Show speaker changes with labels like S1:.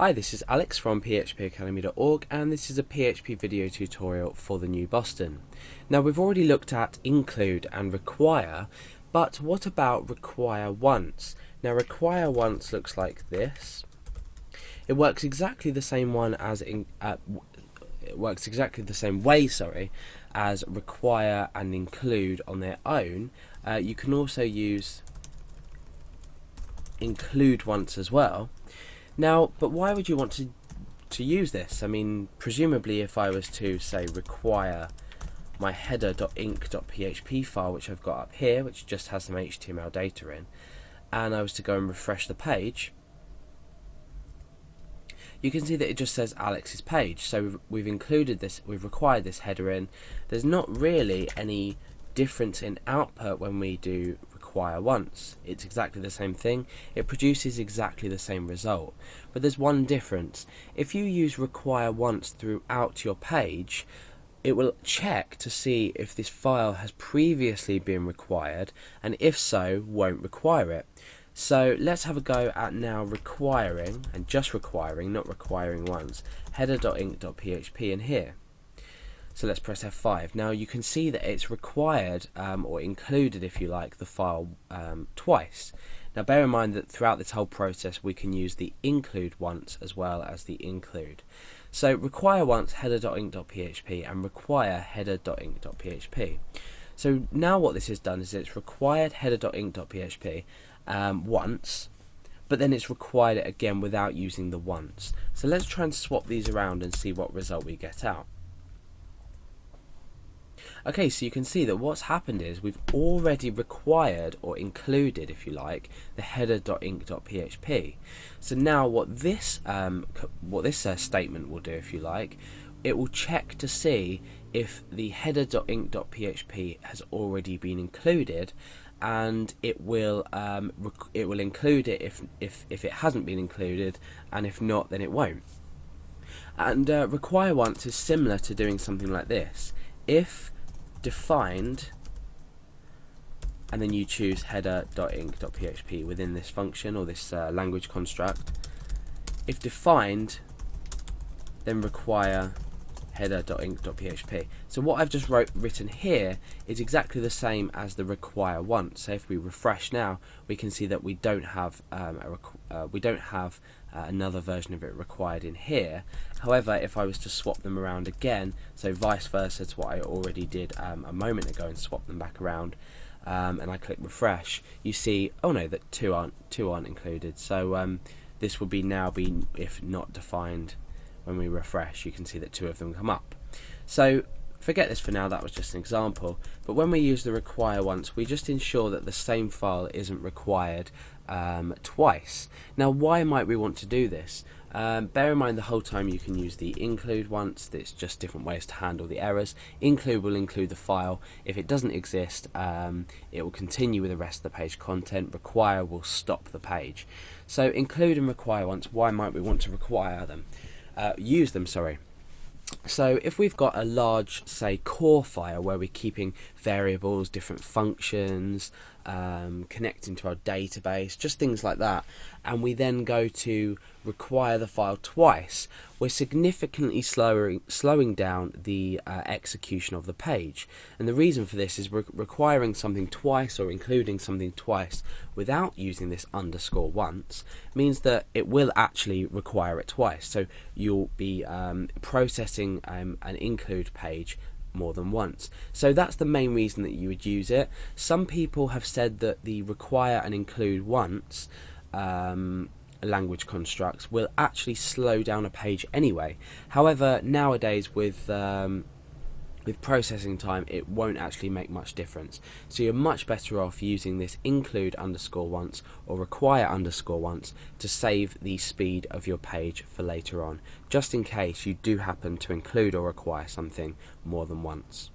S1: Hi, this is Alex from phpacademy.org, and this is a PHP video tutorial for the new Boston. Now, we've already looked at include and require, but what about require once? Now, require once looks like this. It works exactly the same way as require and include on their own. You can also use include once as well. Now, but why would you want to use this? I mean, presumably if I was to, say, require my header.inc.php file, which I've got up here, which just has some HTML data in, and I was to go and refresh the page, you can see that it just says Alex's page. So we've included this, we've required this header in. There's not really any difference in output when we do require once. It's exactly the same thing. It produces exactly the same result. But there's one difference. If you use require once throughout your page, it will check to see if this file has previously been required, and if so, won't require it. So let's have a go at now requiring, and just requiring, not requiring once, header.inc.php in here. So let's press F5. Now you can see that it's required, or included if you like, the file twice. Now bear in mind that throughout this whole process we can use the include once as well as the include. So require once header.inc.php and require header.inc.php. So now what this has done is it's required header.inc.php once, but then it's required it again without using the once. So let's try and swap these around and see what result we get out. Okay, so you can see that what's happened is we've already required, or included if you like, the header.inc.php. So now what this statement will do, if you like, it will check to see if the header.inc.php has already been included, and it will include it if it hasn't been included, and if not, then it won't. And require once is similar to doing something like this. If defined, and then you choose header.inc.php within this function or this language construct. If defined, then require header.inc.php. So what I've just written here is exactly the same as the require once. So if we refresh now, we can see that we don't have another version of it required in here. However, if I was to swap them around again, so vice versa to what I already did a moment ago and swap them back around, and I click refresh, you see, oh no, that two aren't included. So this would be now be if not defined. When we refresh, you can see that two of them come up. So forget this for now, that was just an example. But when we use the require once, we just ensure that the same file isn't required twice. Now, why might we want to do this? Bear in mind the whole time you can use the include once. It's just different ways to handle the errors. Include will include the file. If it doesn't exist, it will continue with the rest of the page content. Require will stop the page. So include and require once, why might we want to require them? Use them, sorry. So if we've got a large, say, core file where we're keeping variables, different functions, connecting to our database, just things like that, and we then go to require the file twice, we're significantly slowing down the execution of the page. And the reason for this is requiring something twice or including something twice without using this underscore once means that it will actually require it twice. So you'll be processing an include page more than once. So that's the main reason that you would use it. Some people have said that the require and include once language constructs will actually slow down a page anyway. However, nowadays with processing time, it won't actually make much difference. So you're much better off using this include underscore once or require underscore once to save the speed of your page for later on, just in case you do happen to include or require something more than once.